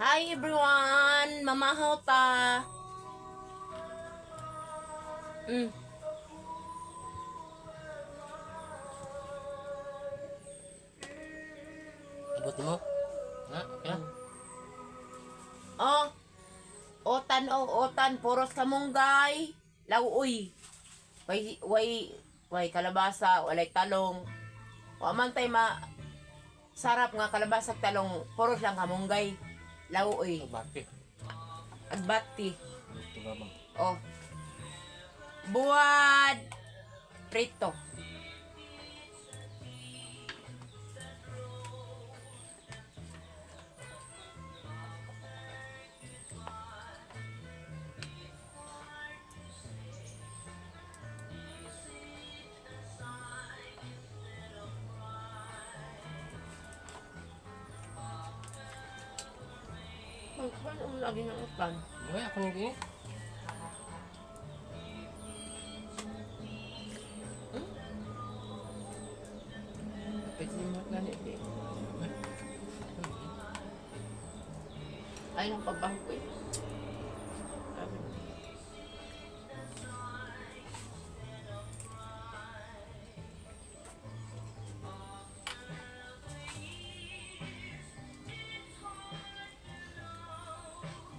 Hi everyone! Mamahaw ta! Mm. Abot mo? Ha? Okay lang? Oh! Otan, puros kamunggay. Lauoy. Way kalabasa, walay talong. Wa man tay sarap nga kalabasa talong, puros lang kamunggay. Lauoy. Bakit? Agbati. Ito ba bang? Oh. Buwad. Prito. Paano mo lagi ng utan? Ay, ako nang gini. Pwede mo ganit eh. Ay, ang pagbaho ko eh. Sabi mo.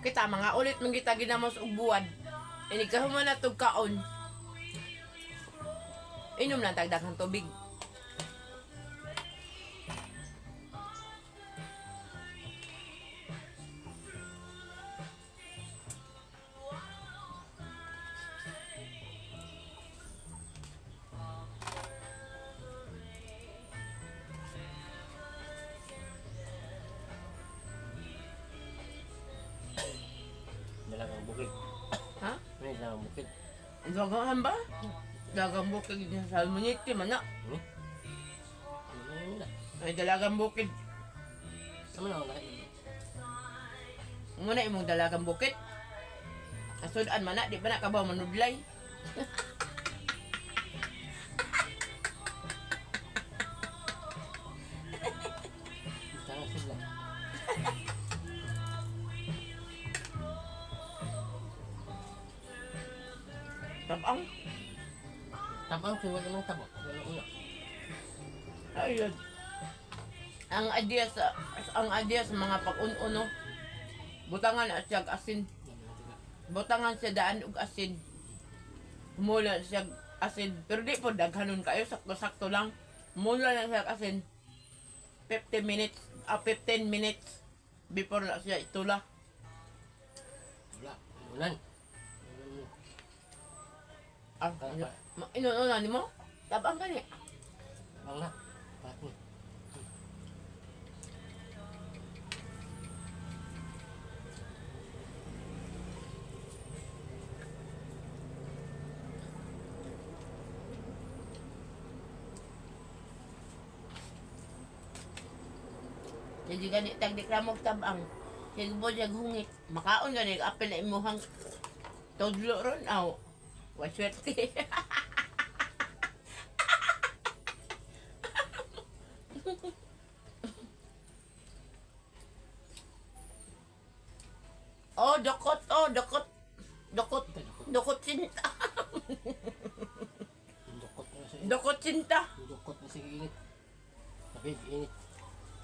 Kita mga ulit mong kita ginamos og buwad. Inigkahuman na tog kaon. Inom lang tagdaghang tubig. Dalagang bukid. Ha? May dalagang bukid. Dagang ba? Dagang bukid niya sa almuniti man na. Ano na? Ay dalagang bukid. Sama na ako lahat. Muna imong dalagang bukid. Asudan man na, di ba na kabaw manudlay? Tanga sila. Tabang. Tabang siya wala nang tabang. Wala una. Ayun. Ang idea sa mga pag-uno, butangan at siyag asin. Butangan siya daan og asin. Mula siya asin. Pero di po daghanon kayo, sakto-sakto lang. Mula na siya asin. 15 minutes before na siya itula. Wala. Ulan. Ah, inuuna ni mo? Tabang ka niya. Tabang na. Bakit? Jadi gani tagdik ramog tabang. Sige po siya hungit. Makaon gani apel na imuhang todlo ron. Aw. Waswerte. Oh, dokot. Dokot. Dokot sinta. Dukot na siya. Dokot sinta. Dukot na siya init. Sabi, init.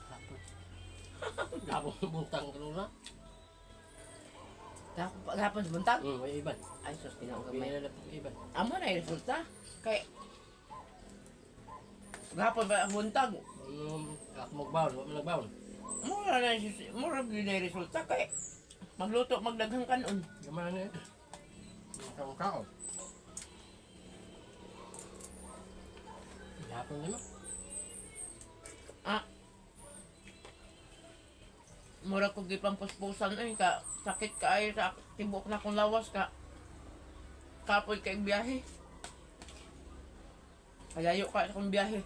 Tapos. Gabong buntang ka na. Gapon sa buntag. May iban. Ay, sus, May pinakagamay. nalapit yung iban. Amo na yung resulta. Kay gapon ba ang buntag? Ako magbawon, wala mo nagbawon. Mura yun na yung resulta. Kay magluto, magdaghang kanon. Gamahan na yun. Ang kao. Hapon na mo. Ah. Mura ko gipampuspusan ay ka sakit ka ay sa tibok na kong lawas ka. Kapoy kay biyahe. Kalayo ka sa kong biyahe.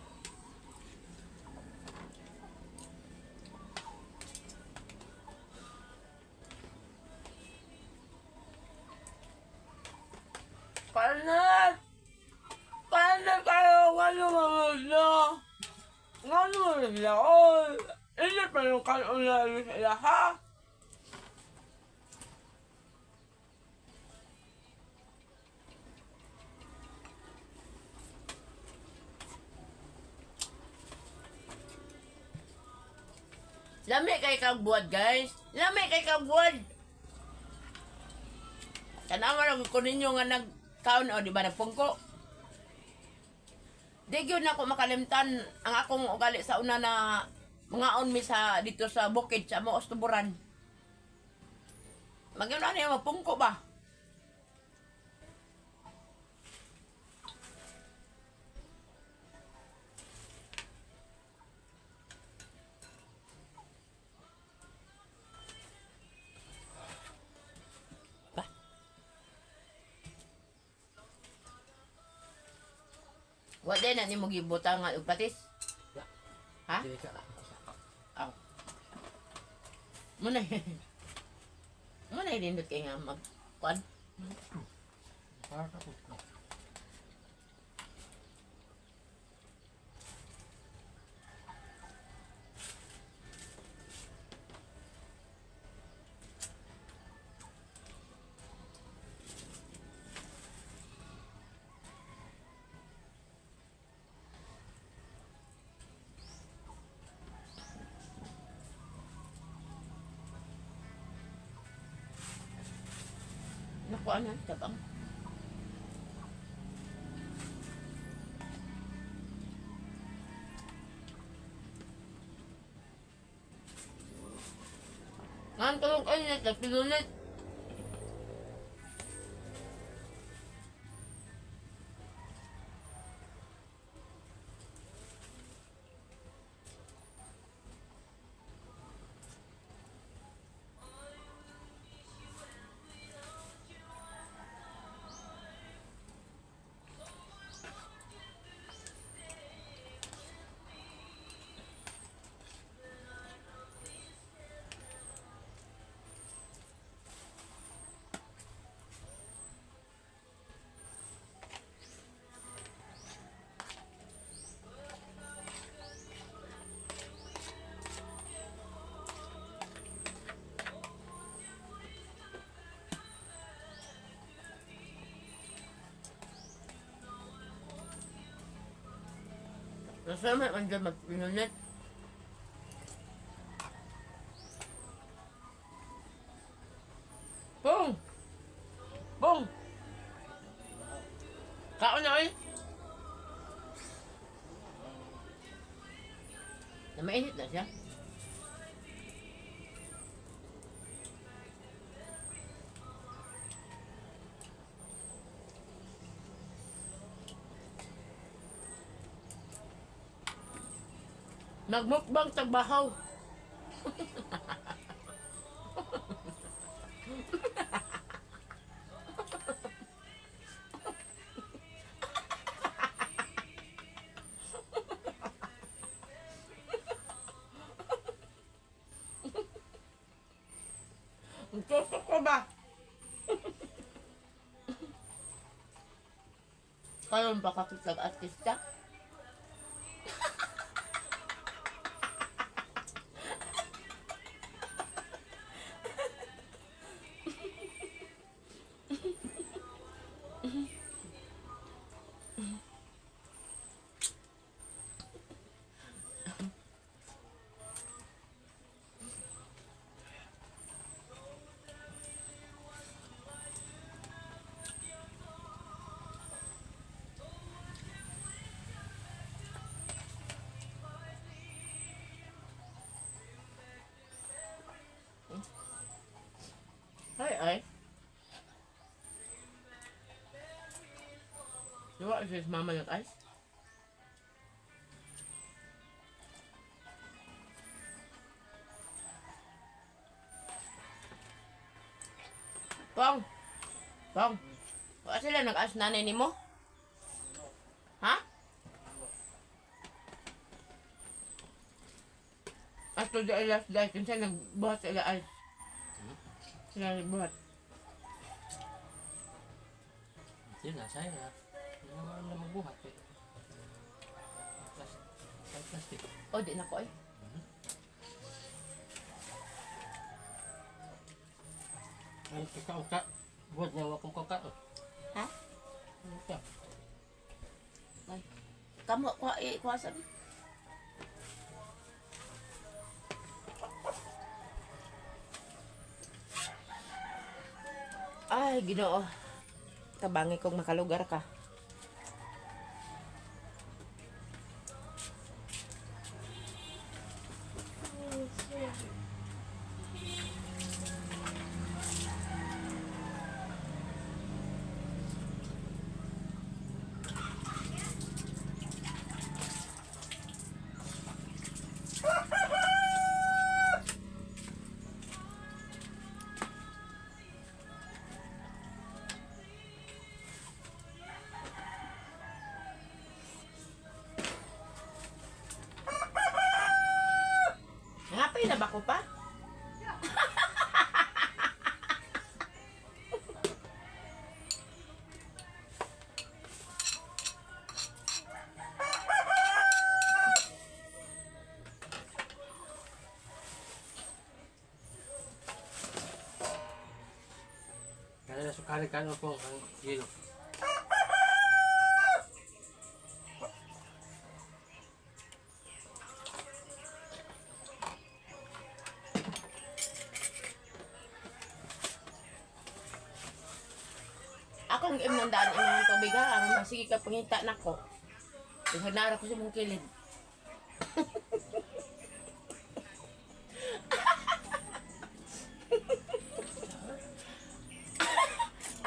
Kanan! Kanan kayo! Ano mga na? Ano mga na? Oy! Init pa yung kanon na sila ha? Lami kay kang buwad, guys. Lami kay kang buwad. Tanawa lang ko ninyo nga nagkaon o, di ba, nagpungko. Di yun ako makalimtan ang akong ugali sa una na mga mi sa dito sa bukid sa mga ostuburan. Magyun na niya, mapungko ba? Ba? Wala na ni mo gibutangan og patis. Ya. Ha? Dili ka lang. Aw. Muna Muna nindot kay nga mag kuan. Para ka po. Nakuan na tabang. Ngan tulong kayo na tagpinulit. Nasama man dyan magpinulit. Pong! Pong! Kaon na eh! Na mainit na siya. Nagmukbang tagbahaw. Gusto ko ba? Kayon ba kakitag-artista? Ay. Diba is mama nag-ice? Pong! Pong! Baka sila nag-ice nanay ni mo? Ha? Ato di ay last day, kinsa nagbuhat sila ice. Sila nagbuhat. Yun na, saya na. Hindi naman na magbuhat eh. Plastic. O, di na ko eh. Ay, kakao ka. Buhat niya akong kakao. Ha? Ano ka? Ay. Kamu, kuha sabi. Ay, Ginoo. Tabangi kong makalugar ka. Ngapay na ba ko pa? Kaya nasukali ka na po ang kilo. Akong imnandaan imong tubig ha. Ang masige ka pangita na ko. Ihanara ko sa mong kilid.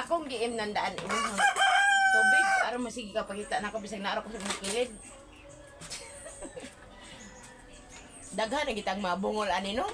Akong giimnandaan imong tubig. Aron masige ka pangita na ko. Bisag naara ko sa mong kilid. Daghan na kitang mabungol ani no?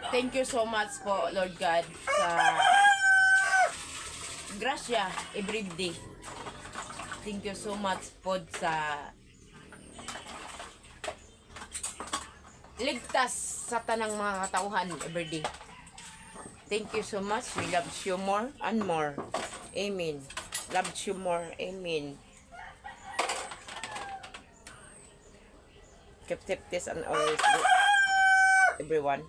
Thank you so much po, Lord God, sa grasya every day. Thank you so much po sa ligtas sa tanang mga katauhan every day. Thank you so much. We love you more and more. Amen. Love you more. Amen. Keep this and always do, everyone.